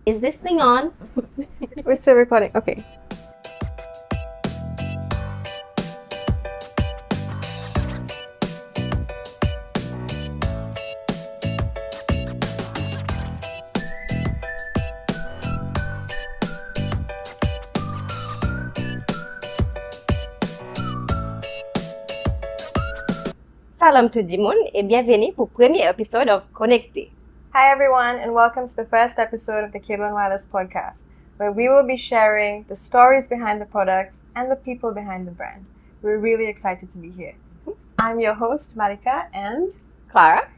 Is this thing on? We're still recording. Okay. Salam tout le monde et bienvenue pour le premier épisode de Konekte. Hi everyone, and welcome to the first episode of the Cable and Wireless podcast, where we will be sharing the stories behind the products and the people behind the brand. We're really excited to be here. I'm your host, Marika, and Clara.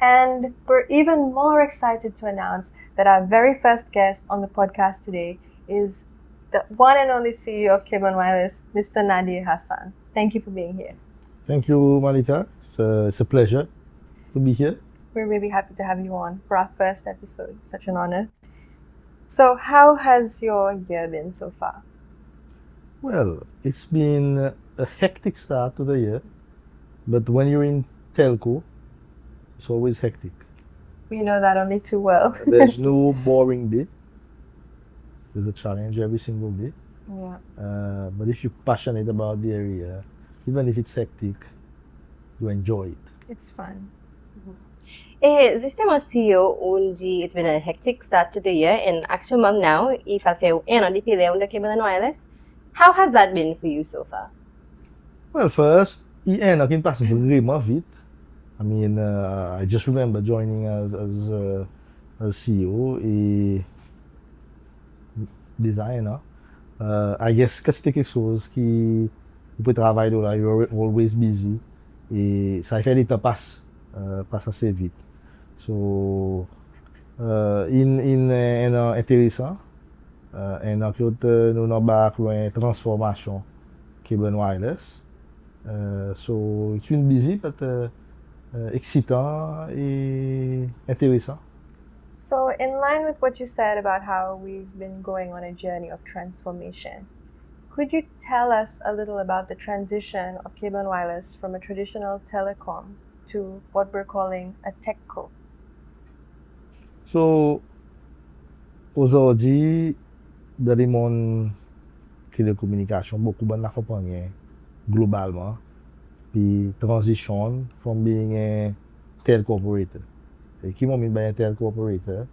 And we're even more excited to announce that our very first guest on the podcast today is the one and only CEO of Cable and Wireless, Mr. Naadir Hassan. Thank you for being here. Thank you, Malika. It's a pleasure to be here. We're really happy to have you on for our first episode. Such an honor. So, how has your year been so far? Well, it's been a hectic start to the year, but when you're in telco, it's always hectic. We know that only too well. There's no boring day. There's a challenge every single day. Yeah. But if you're passionate about the area, even if it's hectic, you enjoy it. It's fun. System CEO onde it's been a hectic start to the year and actually now if I feel on the delay on the Cable and Wireless. How has that been for you so far? Well, first, I can pass vraiment vite. I mean, I just remember joining as CEO et designer. I guess que c'était quelque chose qui peut travailler là, you're always busy et ça fait des temps passe assez vite. So, intéressant. Et donc, nous avons une transformation Cable and Wireless. So, it's been busy, but excitant et intéressant. So, in line with what you said about how we've been going on a journey of transformation, could you tell us a little about the transition of Cable and Wireless from a traditional telecom to what we're calling a techco? So, aujourd'hui, dans le monde télécommunication, beaucoup d'accompagnent globalement the transition from being a telco operator. Et qui m'ont mis un telco operator,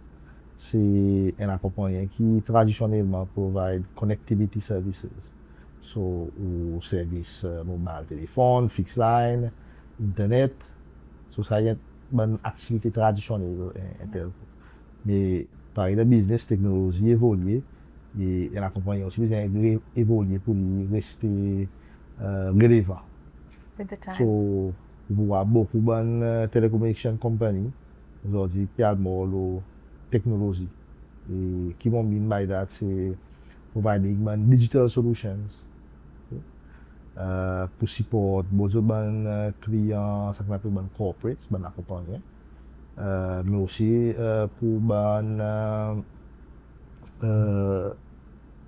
c'est un accompagnant qui traditionnellement provide connectivity services. So, ou service mobile téléphone, fixed line, internet. So, ça y est une activité traditionnelle en telco. Mais par le business, technologie évolue et l'accompagnement aussi besoin évoluer pour rester relevant. With the times. So, vous voyez beaucoup de telecommunication companies aujourd'hui qui ont la technologie. Et qui vont mean by that, c'est providing digital solutions pour support beaucoup de clients, ça qu'on appelle corporates, accompagnants. Mais aussi pour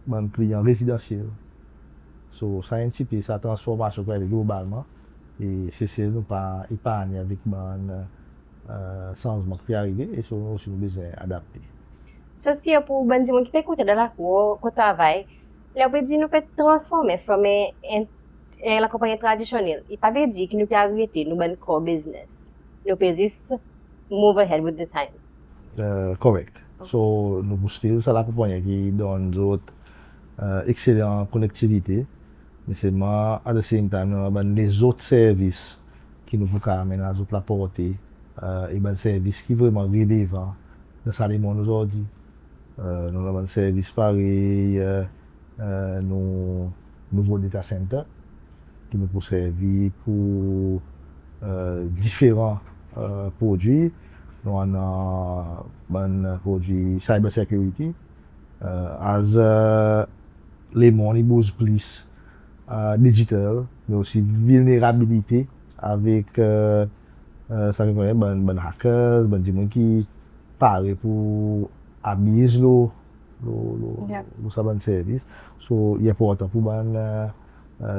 les clients résidentiels. So, ça a un petit peu sa transformation globalement et c'est nous pas épargner avec les changements qui arrivent et so, aussi nous besoin adapter. So, si pour les gens qui peuvent écouter de la cour, au travail, là, on peut dire nous peut transformer from la compagnie traditionnelle. Il ne peut pas dire que nous peut arrêter nous ben core business. Nous peut juste move ahead with the time. Correct. So, nous still c'est la compagnie qui donne d'autres excellente connectivité, mais c'est moi, at the same time, nous avons les autres services qui nous peuvent amener à la portée et des services qui sont vraiment relevants dans ce monde aujourd'hui. Nous avons un service pareil, nos nouveaux data centers qui nous peuvent servir pour différents produits. Nous avons un produit Cybersecurity. As les mondes bougent plus digital, mais aussi vulnérabilité avec ça qu'on connaît, ben hackers, ben des gens qui parlent pour abuser le sabon service. So, il est important pour ben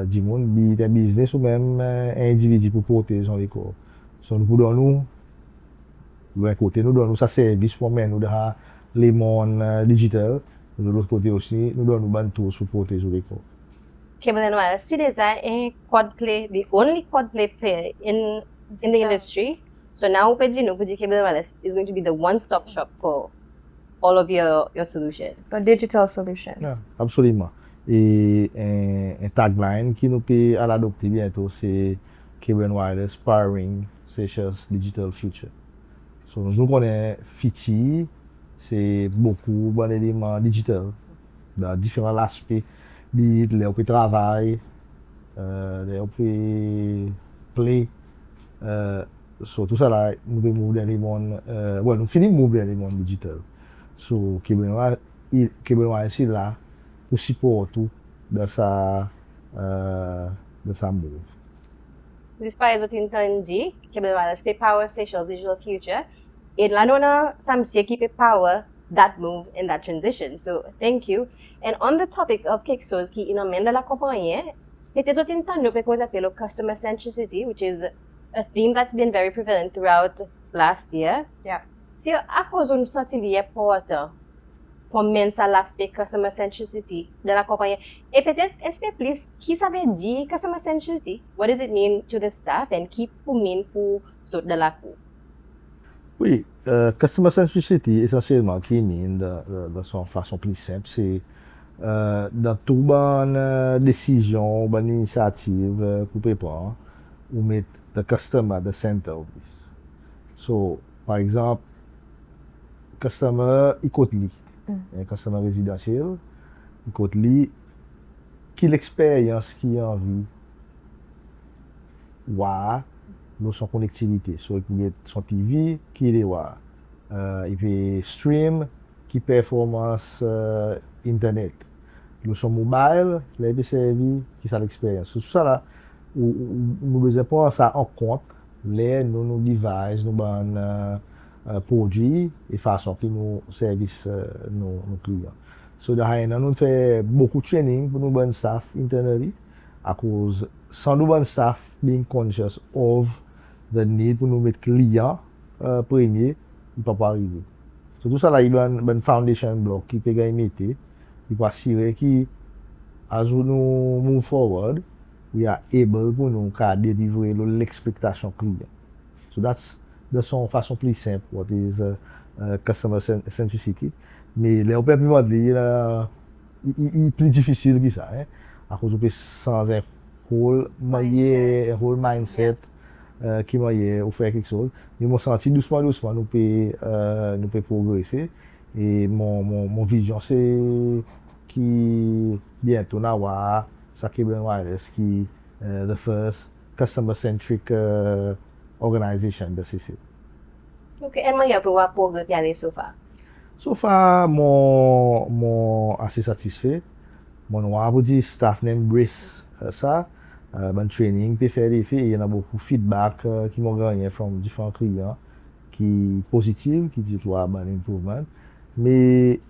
des gens qui ont business ou même individu pour protéger son école. So, nous pouvons nous côté nous donnons ça service pour nous de les mondes digital, de l'autre côté aussi, nous donnons bonnes tools pour protéger les corps. Cable and wireless, see there's a quad play, the only quad play player in the industry. So now Cable and wireless is going to be the one-stop shop for all of your solutions. For digital solutions. Yeah, absolument. Et un tagline qui nous peut adopter bientôt, c'est Cable and Wireless Powering Seychelles Digital Future. So, nous connaissons FITI, c'est beaucoup d'éléments digital, dans différents aspects, de on peut travailler, on peut play. So, tout ça là, nous pouvons mouvoir dans les mondes, nous finissons de mouvoir dans les mondes digital. So, Cable and Wireless est là pour supporter tout dans sa move. Despite what you entendi, Cable and wireless pay power Seychelles digital future, et là nous avons samedi qui peut power that move and that transition. So thank you. And on the topic of Kexos qui est dans la compagnie, peut-être what you entendi peut cause appelle customer centricity, which is a theme that's been very prevalent throughout last year. Yeah. So à cause de nous sentir important pour mentionner l'aspect customer centricity de la compagnie. Et peut-être expliquer plus qui ça veut dire customer centricity. What does it mean to the staff and qui pour mean pour autres de la cour. Oui, customer centricity essentiellement qui mean de son façon plus simple, c'est dans toute bonne décision, bonne initiative qu'on peut prendre, ou mettre the customer at the center of this. So, par exemple, customer écoute lui. Un customer résidentiel, écoute lui, quelle expérience qu'il a envie, dans son connectivité. So, il peut mettre son TV, qui est il peut stream, qui performance internet. Dans son mobile, il peut servir, qui ça l'expérience. Tout ça là, nous devons prendre ça en compte, nos devices, nos produits et façon que nous services nos clients. So, d'ailleurs, nous faisons beaucoup de training pour nos bonnes staff internally, à cause, sans nos bonnes staff being conscious of the need pour nous mettre clients premier, il ne peut pas arriver. So, tout ça là, il y a un foundation block qui peut mettre, il peut assurer que, as nous move forward, we are able pour nous délivrer l'expectation client. So, that's de son façon plus simple, what is customer centricity. Mais les opérations il est plus difficile que ça, hein, à cause de sans un rôle mindset qui m'a faire quelque chose. Mais mon senti doucement nous peut progresser. Et mon vision c'est qui bientôt on avoir ça Cable and Wireless qui the first customer-centric organization de CC. Ok, et moi, il y a pour regarder so far. So far, mon assez satisfait. Mon a dit staff embrace ça. Mon training peut faire l'effet. Il y a beaucoup de feedback qui m'ont gagné from différents clients qui positifs, qui disent bon improvement. Mais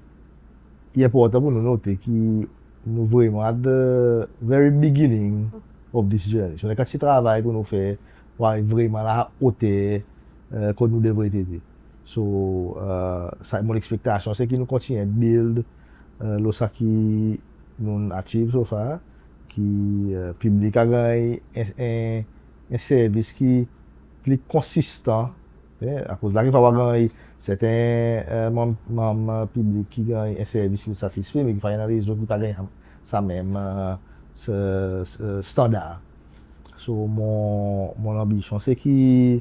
il est important pour nous noter que nous vraiment at the very beginning of this journey. So, quand tu travailles pour nous faire vraiment la hauteur que nous devrions être. So, mon expectation, c'est que nous continuons à build ce qui nous achieve so far, qui public a gagné un service qui est plus consistant. À cause de là, il faut avoir certains membres publics qui gagnent un service qui est satisfait, mais il faut y en avoir les autres qui gagnent ça même standard. So, mon ambition, c'est que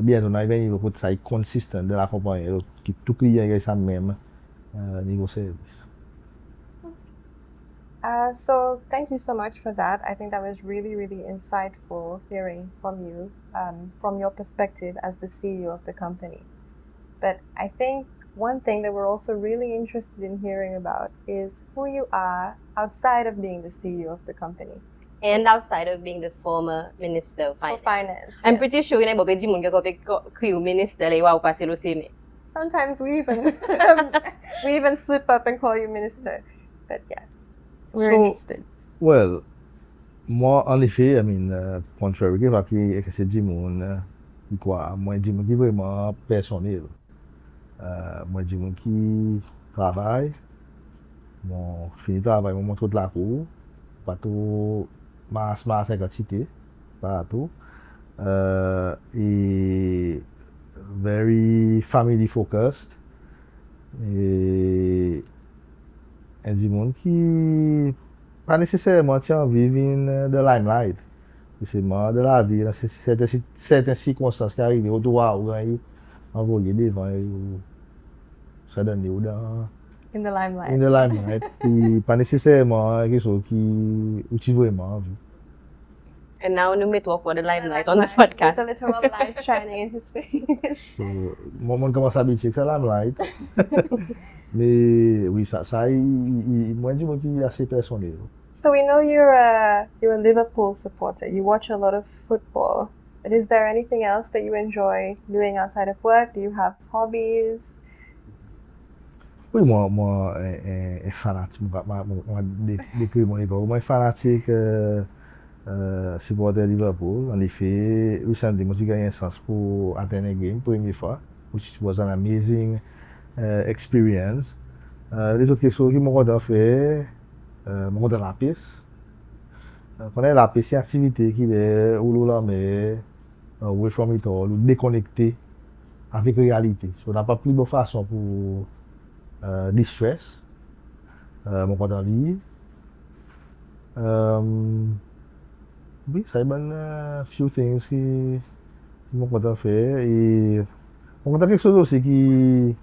bien, on arrive à un niveau où ça est consistant de la compagnie, que tout client ait ça même niveau service. So thank you so much for that. I think that was really, really insightful hearing from you, from your perspective as the CEO of the company. But I think one thing that we're also really interested in hearing about is who you are outside of being the CEO of the company. And outside of being the former Minister of Finance. For finance. I'm pretty sure you know minister Sometimes we even slip up and call you minister. But yeah, we're interested. Well, moi, en effet, contrary, parce que c'est du monde, moi, dis-moi qui vraiment personnel. Moi di moun ki travay, mon fini travay, mon montre de la cour, pas trop masse quantité, pas tout. Et very family focused. Et di moun qui pas nécessairement tient vivre de limelight. C'est de la vie, certaines circonstances qui arrivent au droit ou envoyer devant ou ça donne ou dans In the limelight. in the limelight. Puis pas nécessairement quelque chose qui ou tu vraiment vu. And now nous mettons for the limelight on the With podcast. a literal light shining in his face. So, moi commence à habituer que c'est limelight. Mais oui, ça moi dis moi qui est assez personnel. So we know you're a Liverpool supporter. You watch a lot of football. But is there anything else that you enjoy doing outside of work? Do you have hobbies? Oui, moi, fanatique, moi, depuis mon époque, moi, fanatique, supporter Liverpool. En effet, recently, moi, j'ai gagné un sens pour atteindre un game, première fois, which was an amazing experience. Les autres choses qui m'ont content fait, m'ont content la piste. Connaître la piste, c'est une activité qui est où l'on la met, away from it all, ou déconnecté avec la réalité. So, on n'a pas plus de façon pour distress, mon content lire. Oui, ça y a few things qui m'ont content faire. Et mon content quelque chose aussi qui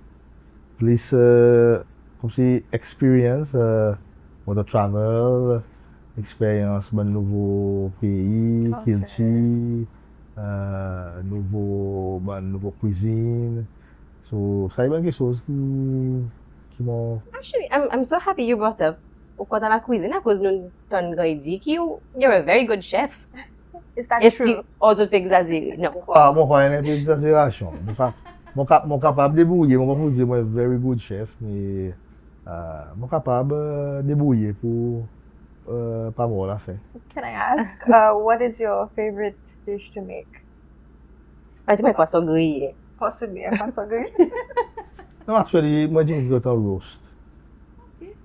plus comme si experience, de travel, expérience dans nouveau pays, culture, nouveau cuisine. So, ça y a quelque chose qui m'ont. Actually, I'm so happy you brought up o kota la cuisine because nous t'en dit que you're a very good chef. Is that Est-ce true? que aux autres exagéré? Non. Ah, moi, pas une exagération. Moi, capable de débrouiller. Moi, pas dire moi very good chef, mais moi, capable de débrouiller pour pas moi la fin. Can I ask, what is your favorite dish to make? Tu m'as poisson grillé. Possibly a pasogoy. Non, actually, moi, je dis que roast.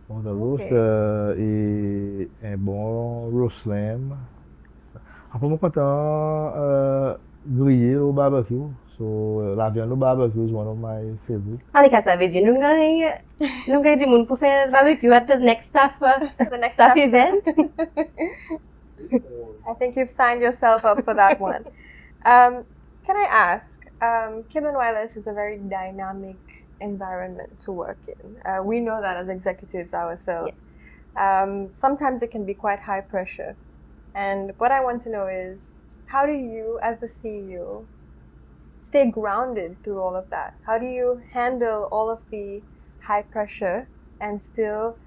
Un roast et un bon roast lamb. Après, moi, content grillé au barbecue. So, la viande au barbecue is one of my favorite. Allez, qu'à ça veut dire, nous gagnons du monde pour faire barbecue at the next staff event. I think you've signed yourself up for that one. Can I ask, Cable & Wireless is a very dynamic environment to work in. We know that as executives ourselves. Sometimes it can be quite high pressure. And what I want to know is, how do you, as the CEO, stay grounded through all of that? How do you handle all of the high pressure and still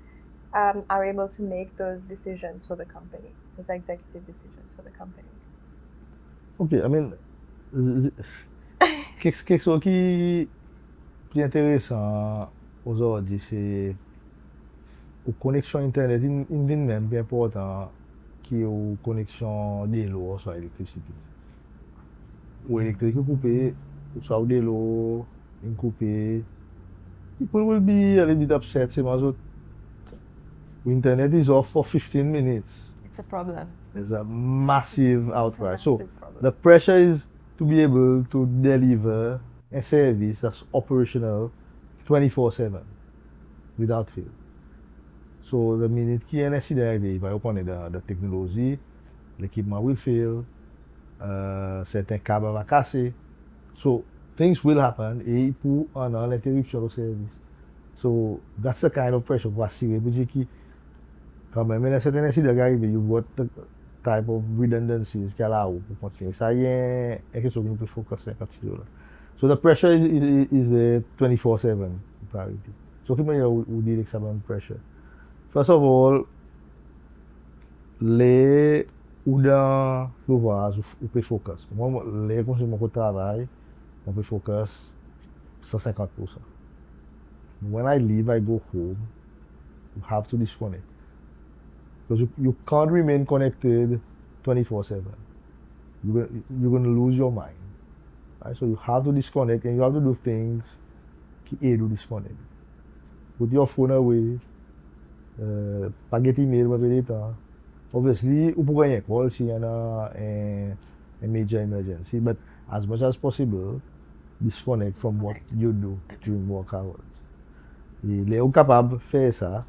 are able to make those decisions for the company, those executive decisions for the company? Okay, I mean, quelque chose qui est intéressant aujourd'hui, c'est la connexion Internet, il est même plus important que la connexion de l'eau sur l'électricité. Ou électrique coupé, ou soit de l'eau coupé. People will be a little bit upset. Internet is off for 15 minutes. It's a problem. There's a massive outcry. So Problem. the pressure is to be able to deliver a service that's operational 24/7 without fail. So the minute qu'il y a un incident arrivé, il va reprendre de technologie, l'équipement will fail, certains câbles vont casser. So things will happen et pour en l'interruption du service. So that's the kind of pressure qu'on va assurer. Pour dire que quand même, il y a certains incidents qui arrivent, you got the type of redundancies qu'il y a là pour continuer. Ça y est quelque chose que nous pouvons focuser là. So the pressure is a 24/7 priority. So comment you deal with some pressure? First of all, les ou dans l'ouvrage, on peut focus. Moi, les consommateurs qui travaillent, on peut focus 150%. When I leave, I go home, you have to disconnect. Because you can't remain connected 24/7. You're going to lose your mind. Right? So you have to disconnect and you have to do things qui aide ou disponible. Put your phone away. Pas get email pas perder temps. Obviously, you can get call si y a a major emergency, but as much as possible, disconnect from what you do during work hours. Si you are capable de faire ça,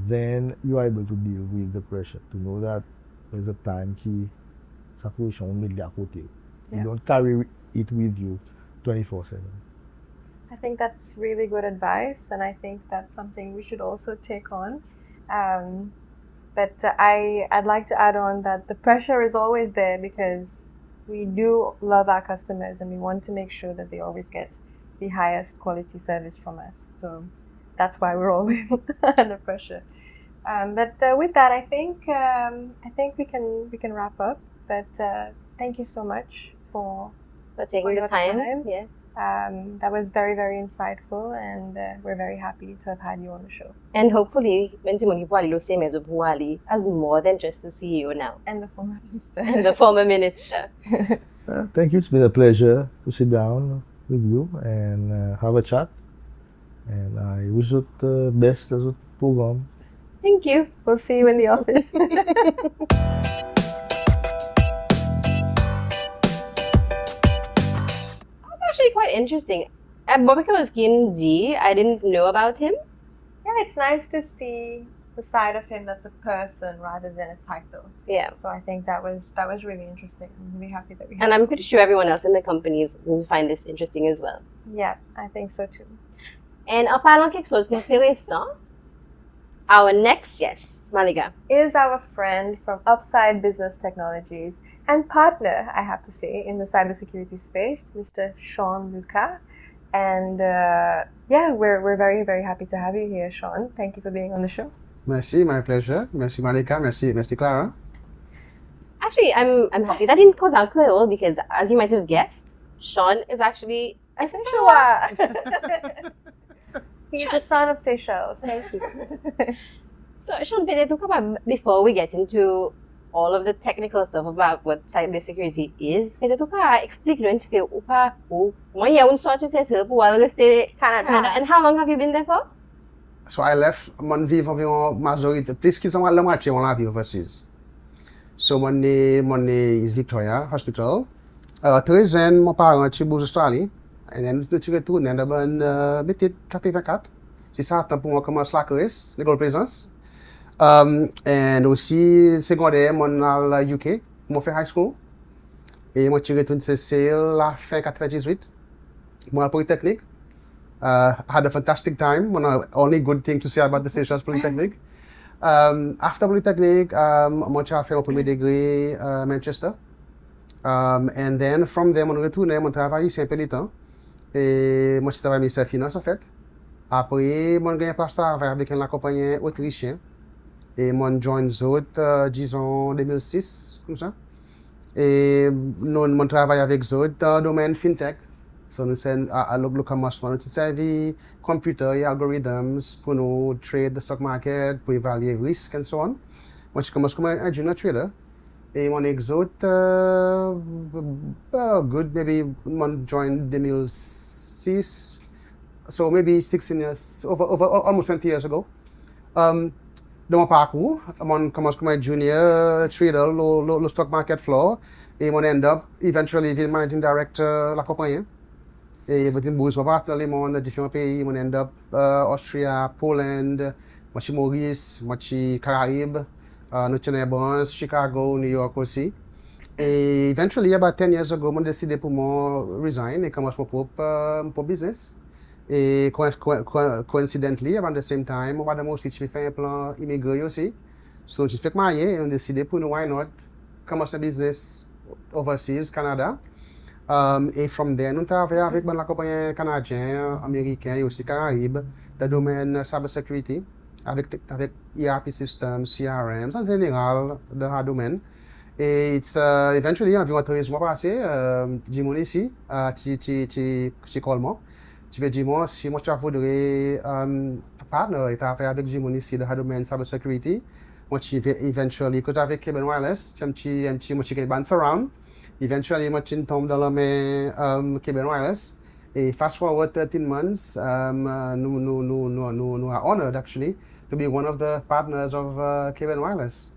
then you are able to deal with the pressure, to know that there's a time qui sa position met à côté. You don't carry it with you 24/7. I think that's really good advice, and I think that's something we should also take on. But I'd like to add on that the pressure is always there because we do love our customers and we want to make sure that they always get the highest quality service from us. So that's why we're always under pressure. But with that, I think we can wrap up. But thank you so much for taking the your time. Yes. That was very, very insightful, and we're very happy to have had you on the show. And hopefully, when Timothy Puali same as Puali as more than just the CEO now. And the former minister. And the former minister. Thank you. It's been a pleasure to sit down with you and have a chat. And I wish you the best as a program. Thank you. We'll see you in the office. Actually quite interesting. Bobika was keen G. I didn't know about him. Yeah, it's nice to see the side of him that's a person rather than a title. Yeah. So I think that was really interesting. I'm really happy that we had. And I'm pretty sure everyone else in the companies will find this interesting as well. Yeah, I think so too. And en parlant quelque chose d'intéressant, our next guest, Malika, is our friend from Upside Business Technologies and partner, I have to say, in the cybersecurity space, Mr. Sean Luca. And we're very, very happy to have you here, Sean. Thank you for being on the show. Merci, my pleasure. Merci, Malika. Merci, Clara. Actually, I'm happy that didn't cause Creole because, as you might have guessed, Sean is actually a Seychelles. He's the son of Seychelles. Thank you. So, Sean, before we get into all of the technical stuff about what cybersecurity is, peut-être explique nous un petit peu ou pas ou moi il y a une sorte de cesseur pour aller rester Canada. And how long have you been there for? So I left mon vivre environ majorité plus qu'ils ont la moitié on la vie overseas. So mon is Victoria Hospital. 13 ans mon parent est en Australie et then je suis retourné dans un petit 84. C'est ça pour moi comme slackeris, legal présence. And aussi secondaire mon à UK, mon fait high school. Et moi je retourné c'est la fin 98. Mon polytechnique. Had a fantastic time. One of the only good thing to say about the Seychelles Polytechnic. After Polytechnic, I have my premier degree Manchester. And then from there, je retourné, je travaille ici un peu de temps. Et moi, je travaille au ministère des Finances, en fait. Après, je gagne un poste avec une compagnie autrichienne. Et je join Zot, disons, 2006, comme ça. Et je travaille avec Zot dans le domaine FinTech. So nous sommes à l'occasion nous servons computer et algorithms pour nous trade the stock market, pour évaluer risques and so on. Moi je commence comme un junior trader et mon exode good maybe mon join 2006, so maybe 16 years over almost 20 years ago. Dans mon parcours, mon commence comme un junior trader le stock market floor et mon end up eventually being managing director la compagnie. Et avec une bourse partout dans le monde, dans différents pays, on end up Austria, Poland, Maurice, Caraïbes, nous Chicago, New York aussi. Et eventually, about 10 years ago, j'ai décidé pour moi resign et commencer mon propre business. Et coincidentally, around the same time, madame aussi fait un plan immigré aussi. So j'ai fait marier et on a décidé pour nous why not commencer un business overseas, Canada. Et from there, nous travaillons avec la compagnie canadienne, américaine et aussi Caraïbes dans le domaine Cybersecurity, avec ERP systems, CRM, en général, dans le domaine. Et eventually, environ 13 mois passés, j'ai mon ici, chez Colmont. Je vais dire, moi, si moi, je voudrais partner et travailler avec Jimon ici dans le domaine Cybersecurity, moi, je vais eventually, quand j'avais Cable Wireless, je me suis band surround. Eventually, je tombe dans la main Cable Wireless Fast forward 13 months, no are honored actually to be one of the partners of Cable Wireless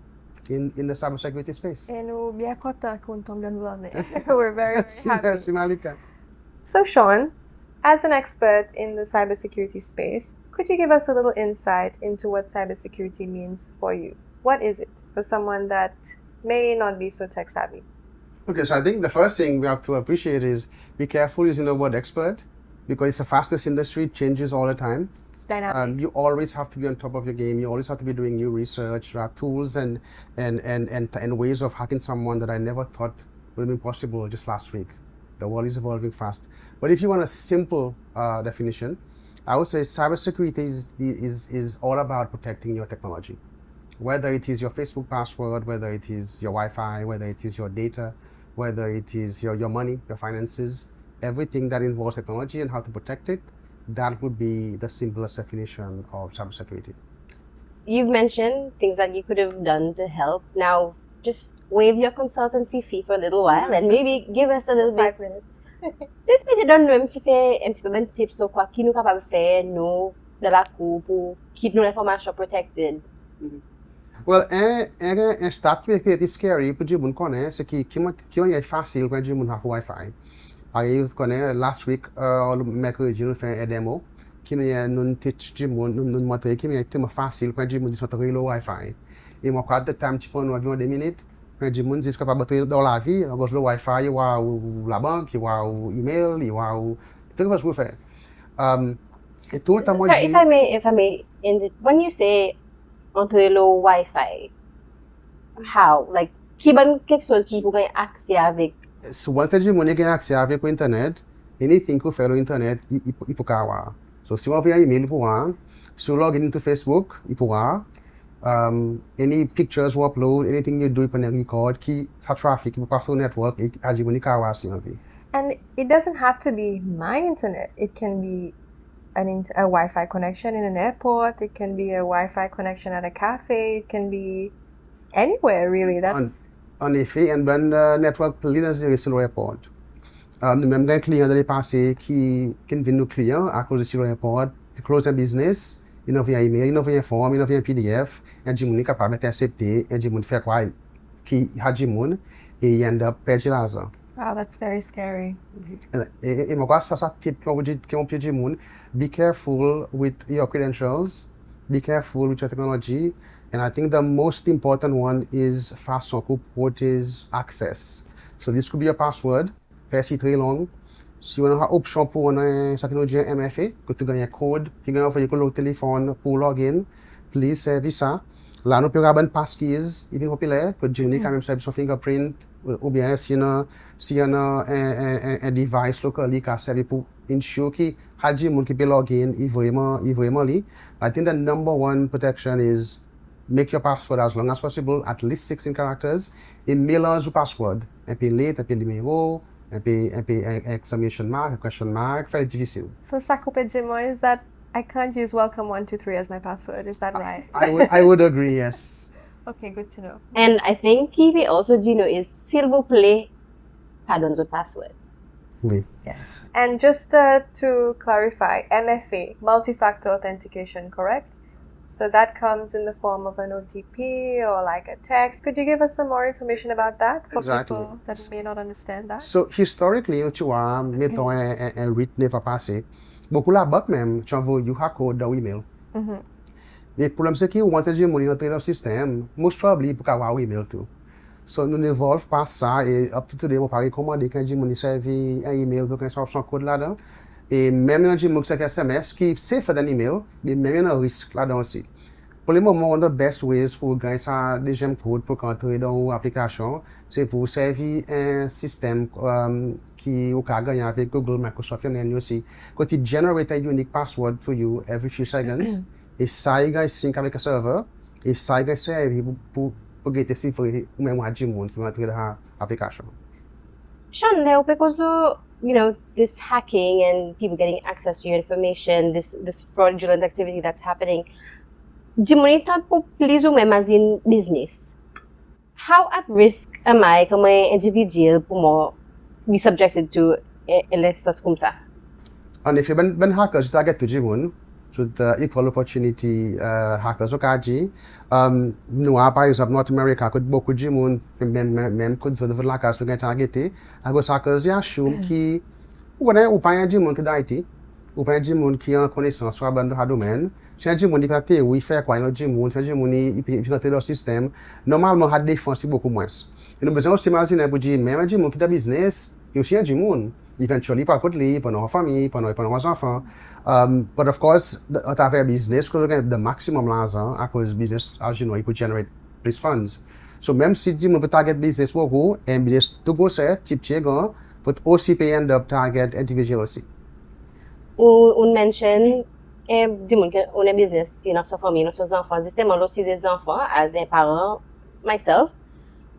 in the cybersecurity space. And we're very, very happy. Yes, Malika. So, Sean, as an expert in the cybersecurity space, could you give us a little insight into what cybersecurity means for you? What is it for someone that may not be so tech savvy? Okay, so I think the first thing we have to appreciate is be careful using the word expert because it's a fast-paced industry, it changes all the time. It's dynamic. You always have to be on top of your game. You always have to be doing new research. There are tools and ways of hacking someone that I never thought would have been possible just last week. The world is evolving fast. But if you want a simple definition, I would say cybersecurity is all about protecting your technology. Whether it is your Facebook password, whether it is your Wi-Fi, whether it is your data, whether it is your money, your finances, everything that involves technology and how to protect it, that would be the simplest definition of cybersecurity. You've mentioned things that you could have done to help. Now, just waive your consultancy fee for a little while and maybe give us a little bit. 5 minutes. Just maybe don't know un petit peu tips sur quoi qui nous capable faire nous dans la cour pour keep nos information protected. Well, un start qui est scary pour dire moun connaît c'est qui est facile quand dire moun hack Wi-Fi. Par exemple, connaît last week mercredi nous fait un démo qui nous teach dire moun nous montrer qui est tellement facile quand dire moun dit sur le Wi-Fi. Et moi quand de temps tu prends environ 2 minutes quand dire moun dit capable de dans la vie, on go le Wi-Fi, ou la banque, ou email, ou tout ce que je faire. Et tout le temps moi Sorry, if I may, when you say entre le Wi-Fi, how? Like, qui ban quelque chose qui peut gagner accès avec? Souvent, tu dis, mon gagne accès avec l'internet, anything que fait l'internet, il peut avoir. So, si on envoie un email, il pourra. Si on log into Facebook, il pourra. Any pictures you upload, anything you do, il peut record, qui ça trafic, il peut passer au network, et agir mon avoir si on veut. And it doesn't have to be my internet. It can be a Wi-Fi connection in an airport. It can be a Wi-Fi connection at a cafe. It can be anywhere, really. En effet, un bon network leaders sur l'aéroport. Nous même un client dans le passé qui vient nos clients à cause de l'aéroport, il close un business, il envoie un email, il envoie un form, il envoie un PDF, et il est capable d'accepter, et il fait quoi, qui a dit moun, et il end up perdre l'argent. Wow, that's very scary. Et moi, ça tip qu'on peut dire moun, be careful with your credentials, be careful with your technology, and I think the most important one is what is access. So this could be your password, c'est très long. Si on a une option pour ça qui nous dit MFA, que tu gagnes un code, qui gagne offrir le téléphone pour login, please service ça. Là, nous pouvons avoir une passkeys, il est populaire, que tu quand même service son fingerprint, ou bien si on a un device local qui a servi pour ensure que les gens qui peuvent login, ils vraiment li. I think the number one protection is make your password as long as possible, at least 16 characters, et mélange le password. Un peu lettre, un peu numéro, un peu exclamation mark, a question mark, very difficile. So, Sakopedzimo, is that I can't use welcome 123 as my password, is that right? I would agree, yes. Okay, good to know. And I think he also Gino is s'il vous plaît, pardon the password. Oui. Yes. And just to clarify, MFA, multi-factor authentication, correct? So that comes in the form of an OTP or like a text. Could you give us some more information about that for people that may not understand that? So historically, tu vois, mettons un RIT va passer. Beaucoup la banque même, tu envoies un code dans l'email. Le problème c'est que once tu money entrer dans le système, most probably pour avoir un email tout. So nous n'évolve pas ça et up to today, on peut recommander quand tu money servi un email pour qu'on sorte son code là-dedans. Et même quand tu money servi SMS qui c'est fait d'un email, mais même il y a un risque là-dedans aussi. Pour le moment, one of the best ways pour gagner ça deuxième code pour entrer dans l'application, c'est pour servir un système qui au cas gagner avec Google, Microsoft et aussi. Quand tu generate a unique password for you every few seconds, et ça il gagne sync avec un serveur, et ça il gagne servir pour get cifrer ou même du monde qui va entrer dans l'application. Sean, now because this hacking and people getting access to your information, this fraudulent activity that's happening. Dimonita po please même as in business. How at risk am I como individual po mo be subjected to elections como ça? En effet, ben hackers, je target tout le monde. Equal opportunity hackers au cas nous, par exemple, North America, beaucoup de monde, même que de la case, nous avons targeté, les hackers, ils assument qui, ou pas un monde qui d'Haïti, ou pas un monde qui a une connaissance sur le domaine, c'est un monde qui a théorie, il fait quoi, c'est un monde qui peut rentrer dans le système, normalement, la défense est beaucoup moins. Et nous besoin aussi imaginer pour dire, même un monde qui a business, il y a aussi un monde. Eventually, par contre, pour nos familles, pour nos enfants. But of course, à travers business, we get the maximum l'argent à cause business, as you know, it could generate plus funds. So même si tu peux target business beaucoup, et business tout beau c'est, type tchèque, but aussi peut end up target individual aussi. On mention, dis-moi qu'on est business, c'est notre famille, nos enfants, justement, aussi les enfants, as un parent, myself,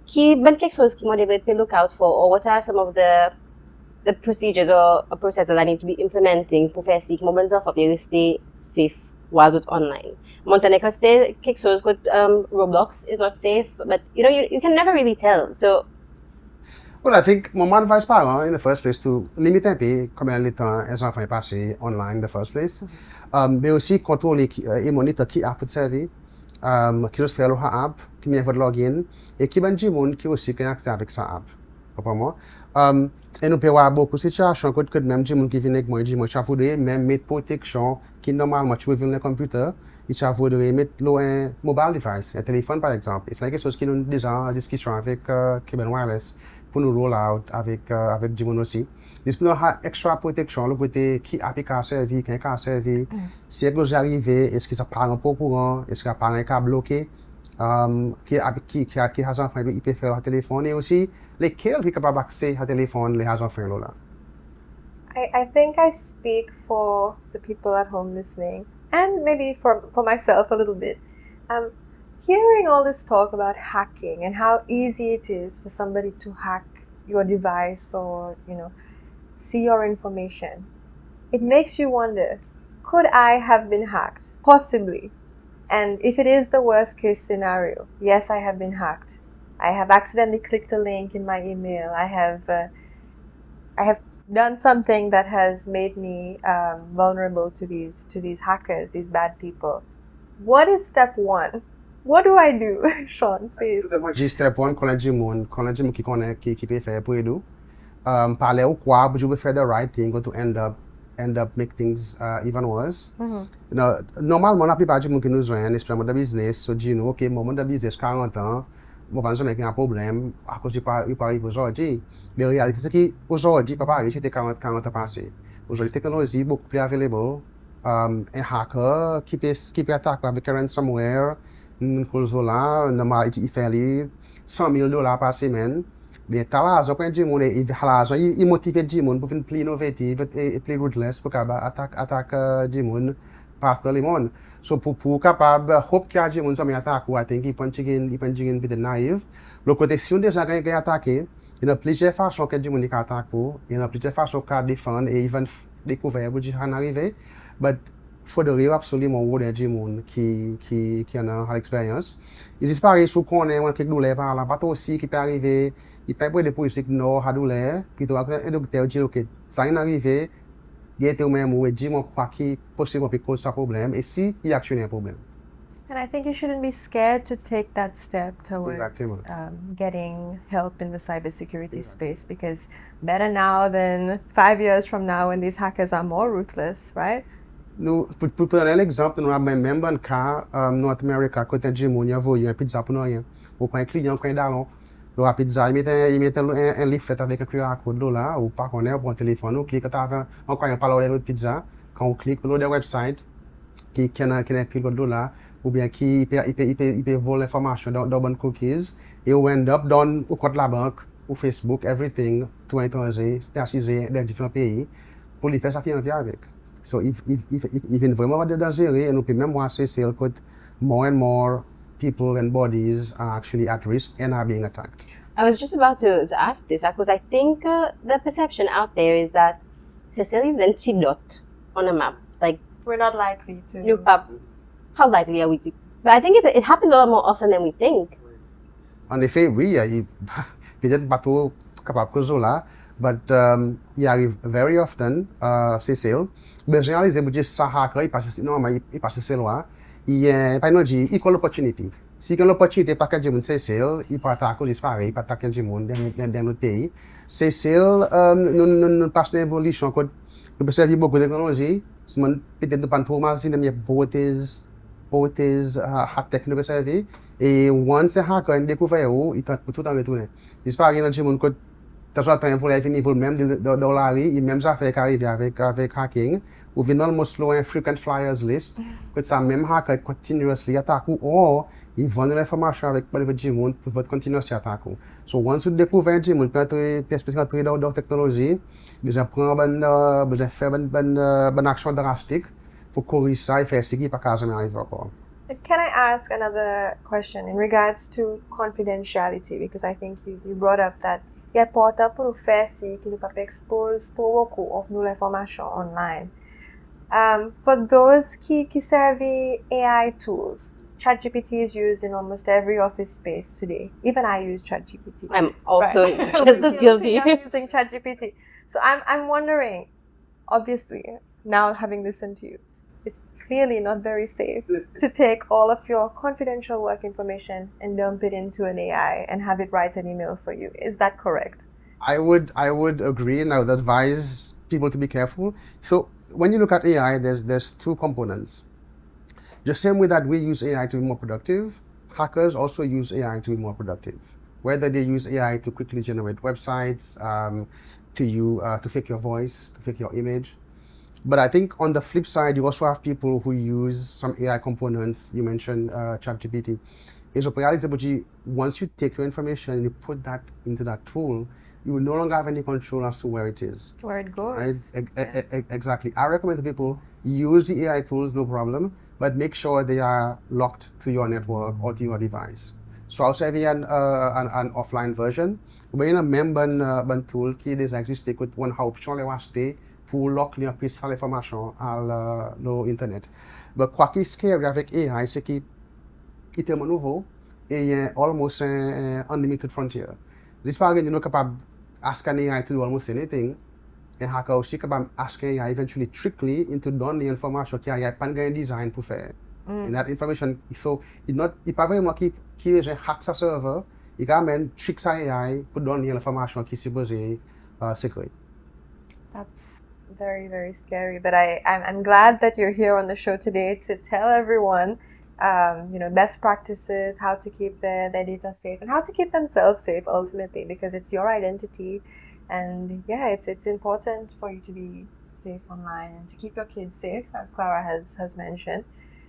qui, quelque chose qui m'a devrait look out for, or what are some of the procedures or a process that I need to be implementing pour faire si que mon enfant peut rester safe while it's online. Maintenant, quand c'est quelque chose que Roblox is not safe, but you can never really tell. So, well, I think my advice parents in the first place to limiter un peu combien de temps les enfants passent online in the first place. Mais aussi contrôler et monitorer qui a pour servir, qui doit faire leur app, qui met votre login et qui bandit monde qui aussi a accès avec sa app. Pour moi. Et nous pouvons avoir beaucoup de situations que même des gens qui viennent avec moi, disent moi, je voudrais même mettre protection qui normalement tu peux venir le computer, et je voudrais mettre un mobile device, un téléphone par exemple. Et c'est quelque chose qui nous déjà en discussion avec Customer Wireless pour nous roll out avec des gens aussi. Ils peuvent avoir extra protection, le côté qui a pu servir, qui a servi. Si vous arrivez, est-ce que ça part un peu courant, est-ce que ça part un câble bloqué? Qui a enfants il peut faire le téléphone et aussi lesquels qui sont capables d'accéder au téléphone les enfants là. I think I speak for the people at home listening, and maybe for myself a little bit. Hearing all this talk about hacking and how easy it is for somebody to hack your device or see your information, it makes you wonder, could I have been hacked? Possibly. And if it is the worst case scenario, yes, I have been hacked. I have accidentally clicked a link in my email. I have done something that has made me vulnerable to these hackers, these bad people. What is step one? What do I do, Sean, please? Step one, quand les qui connaît qui peut faire pour aider. Parler ou quoi, je veux faire the right thing, go to end up make things even worse. Normalement, la plupart des gens qui nous joignent, especially dans le business, se disent, OK, moment de business 40 ans, je pense qu'il y a un problème, à cause il peut arriver aujourd'hui. Mais la réalité, c'est qu'aujourd'hui, il peut pas arriver, c'était 40 ans passé. Aujourd'hui, la technologie est beaucoup plus available. Un hacker qui peut attaquer avec un ransomware, une console là, normalement, il fait $100,000 par semaine. Mais t'as l'argent pour dire mon il motive des gens pour faire plus innovatif et plus ruthless pour attaquer des gens partout le monde. So pour capable hope qu'il y a des gens qui attaquent ou attendre qu'ils peuvent être naïfs. Le côté si on déjà gagne attaquer, il y a plusieurs façons que des gens qui attaquent pour, il y a plusieurs façons qu'ils défendent et ils vont découvrir pour dire en arriver. But faudrait absolument voir des gens qui ont l'expérience. Ils disparaissent sous qu'on est quelque douleur par là, pas aussi qui peut arriver. Il peut y avoir des policiers qui n'ont pas de douleur, puis un docteur dit OK, ça vient d'arriver, il y a au même moment, dis-moi quoi qui possiblement peut causer ce problème, et si il y a un problème. And I think you shouldn't be scared to take that step towards getting help in the cybersecurity space, because better now than 5 years from now when these hackers are more ruthless, right? Pour donner l'exemple, nous avons même un cas North America, côté de Jimon, il y a un pizza pour nous rien. Ou quand un client prend d'allons, la pizza, il met un leaflet avec un QR code là, ou pas qu'on est pour un téléphone, on clique, on croit qu'on parle de l'autre pizza, quand on clique sur le website, qui a un code là, ou bien qui peut voler l'information dans bonne cookies, et on end up dans au compte la banque, ou Facebook, everything, tout étranger, précisé dans différents pays, pour lui faire ça qui en vient avec. So if vraiment dangereux, and we même voir c'est que more and more people and bodies are actually at risk and are being attacked. I was just about to ask this because I think the perception out there is that Cecily is antidote on a map. Like we're not likely to. New pub. How likely are we to? But I think it happens a lot more often than we think. En effet, oui, peut-être pas trop capable de là. but il arrive very often, c'est celle. Mais généralement, budget ça hacker, il passe normalement il passe celle là. Par exemple, il equal opportunity. Si il y a l'opportunité pas que monde c'est celle, il peut attaquer disparaître, il peut attaquer du monde dans notre pays. C'est celle nous passe une évolution que nous peut servir beaucoup de technologie. Peut-être pas trop mal si nous beautés high tech nous peut servir. Et once hacker découvert il peut tout en retourner. Disparaître dans du monde que t'as un volet niveau même de la rue, et même ça fait arriver avec hacking, ou venant almost low frequent flyers list, que ça même hacker continuously attaque ou ils vendent l'information avec le monde pour votre continuously attaque. So once vous découvrez du monde, peut-être dans la technologie, vous apprenez faire une action drastique pour corriger ça et faire ce qui pas quasiment arriver encore. Can I ask another question in regards to confidentiality? Because I think you brought up that il est important pour nous faire si que nous pas expose trop beaucoup of nos informations online. For those qui serve AI tools, ChatGPT is used in almost every office space today. Even I use ChatGPT. I'm also Right. just as guilty. I'm using ChatGPT. So I'm wondering, obviously, now having listened to you, it's clearly not very safe to take all of your confidential work information and dump it into an AI and have it write an email for you. Is that correct? I would agree, and I would advise people to be careful. So when you look at AI, there's two components. The same way that we use AI to be more productive, hackers also use AI to be more productive. Whether they use AI to quickly generate websites, to fake your voice, to fake your image. But I think on the flip side, you also have people who use some AI components. You mentioned ChatGPT. Once you take your information and you put that into that tool, you will no longer have any control as to where it is. Where it goes. Right? Exactly. I recommend to people use the AI tools, no problem, but make sure they are locked to your network or to your device. So I'll say an offline version. Mais il y a même un tool qui déjà existe que une option les acheter pour lock les principales informations à l'internet. Mais quoi qui est scary avec AI, c'est qu'il est tellement nouveau et il y a almost un unlimited frontier. This part you're not capable asking AI to do almost anything. And hacker aussi capable asking AI eventually trickly into donner the information qui a pas de design pour faire. And that information, so il pas vraiment qui hack sa serveur, il quand même trick sa AI pour donner l'information qui est supposée secret. That's very, very scary. But I'm glad that you're here on the show today to tell everyone, best practices, how to keep their data safe and how to keep themselves safe ultimately, because it's your identity. And yeah, it's important for you to be safe online and to keep your kids safe, as Clara has mentioned.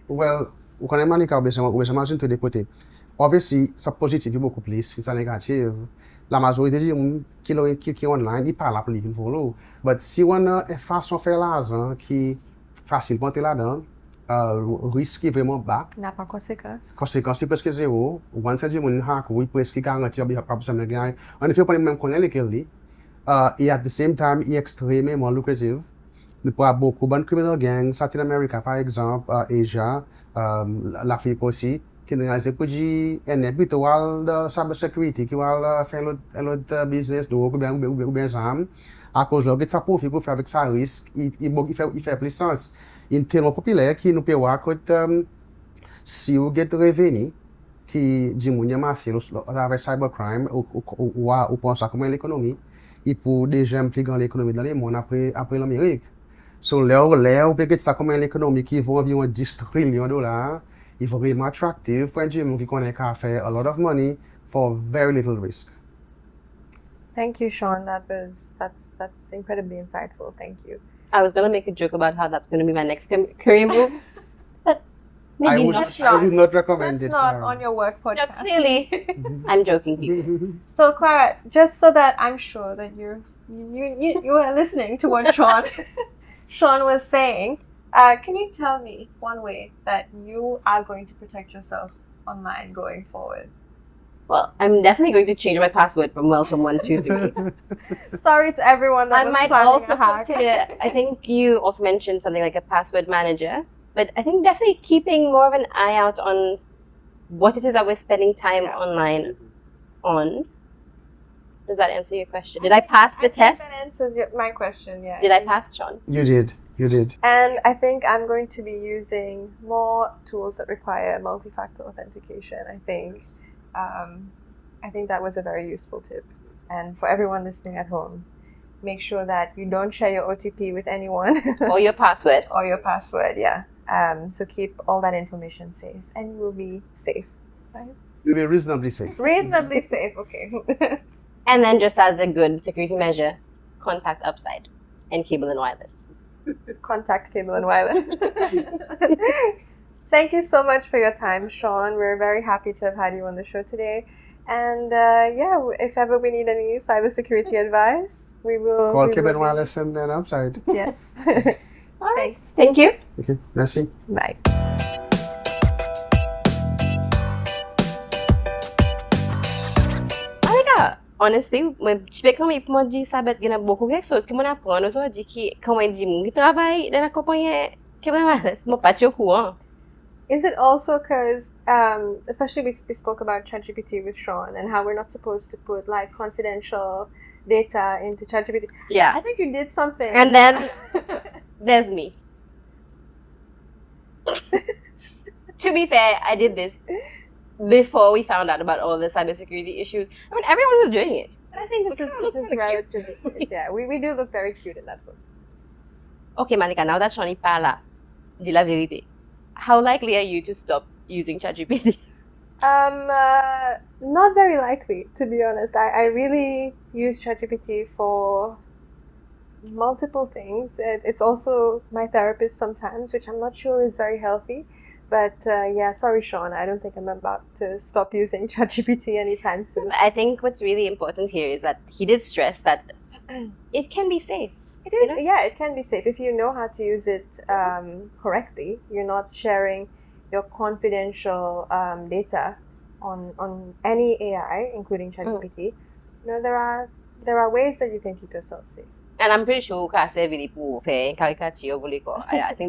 Well, o qu'on aime manicar obviamente de deux côtés. Obviously, ça positif est beaucoup plus, ça négatif. La majorité des gens qui online, ils parlent pour livre follow. Mais si on a une façon de faire l'argent qui est facile pour entrer là-dedans, risque est vraiment bas. N'a pas conséquence. Conséquence, c'est presque zéro. Once you have hack, oui, presque garanti qu'il n'y a pas besoin de gagner. En effet, on même connaît lesquels. Et at the same time, il est extrêmement lucratif. Nous pouvons avoir beaucoup de criminal gangs, Latin America par exemple, Asia, l'Afrique aussi, qui nous réalisent pour dire, et plutôt de Cybersecurity, qui va faire l'autre business, donc, ou bien ça, à cause de ça profite pour faire avec ça risque, il fait plus sens. Il est tellement populaire qu'il nous peut voir que si vous avez revenu, qui dit que vous avez avec cybercrime, ou pensez comment l'économie, il peut déjà impliquer l'économie dans le monde après l'Amérique. So, là, on peut dire ça comme l'économie qui vaut environ 10 trillions de dollars. Il faut vraiment attractive pour un gym qui connaît qu'à faire a lot of money for very little risk. Thank you, Sean. That's incredibly insightful. Thank you. I was gonna make a joke about how that's gonna be my next career move, but maybe not. I would not recommend That's it. not Clara. on your work No, podcast. clearly, I'm joking, people. So, Clara, just so that I'm sure that you are listening to what Sean was saying, can you tell me one way that you are going to protect yourself online going forward? Well, I'm definitely going to change my password from welcome123. Sorry to everyone that I was might planning also a hack. consider, I think you also mentioned something like a password manager, but I think definitely keeping more of an eye out on what it is that we're spending time online on. Does that answer your question? Did I pass the test? That answers my question, yeah. Did I pass, Sean? You did. And I think I'm going to be using more tools that require multi-factor authentication. I think that was a very useful tip. And for everyone listening at home, make sure that you don't share your OTP with anyone. Or your password. Or your password, yeah. So keep all that information safe, and you will be safe, right? You'll be reasonably safe. Reasonably safe, okay. And then just as a good security measure, contact Upside and Cable and Wireless. Contact Cable and Wireless. Thank you so much for your time, Sean. We're very happy to have had you on the show today. And if ever we need any cybersecurity advice, we will Call Cable and Wireless and then Upside. Yes. All right. Thanks. Thank you. Okay, merci. Bye. Honestly, mwen jipe kan mwen pou di sabet gen beaucoup kek sos ki mwen apren nou so di ki kan mwen di moun ki travay dan la kompanye Cable and Wireless, mwen pat yo kouan. Is it also because, especially we spoke about ChatGPT with Sean and how we're not supposed to put like confidential data into ChatGPT? Yeah. I think you did something. And then there's me. To be fair, I did this before we found out about all the cybersecurity issues. I mean, everyone was doing it. I think this is relatively safe. Yeah, we do look very cute in that photo. Okay, Malika, now that Shawnee parla, di la vérité, how likely are you to stop using ChatGPT? Not very likely, to be honest. I really use ChatGPT for multiple things. It's also my therapist sometimes, which I'm not sure is very healthy. But sorry, Sean, I don't think I'm about to stop using ChatGPT anytime soon. I think what's really important here is that he did stress that it can be safe. It is, yeah, it can be safe if you know how to use it correctly. You're not sharing your confidential data on any AI, including ChatGPT. There are ways that you can keep yourself safe. And I'm pretty sure I think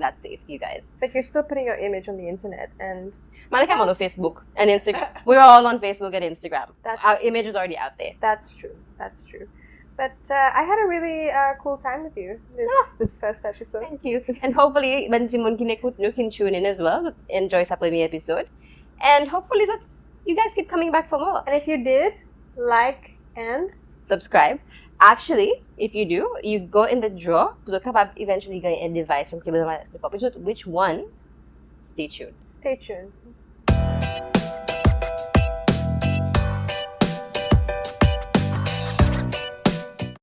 that's safe, you guys. But you're still putting your image on the internet, and Malika, I'm on Facebook and Instagram. We're all on Facebook and Instagram. Our image is already out there. That's true. But I had a really cool time with you this first episode. Thank you. And hopefully, you can tune in as well. Enjoy sa premier episode. And hopefully, you guys keep coming back for more. And if you did, like and subscribe. Actually, if you do, you go in the draw. So kapag eventually get a device from Cable and Wireless. Which one? Stay tuned. Stay tuned.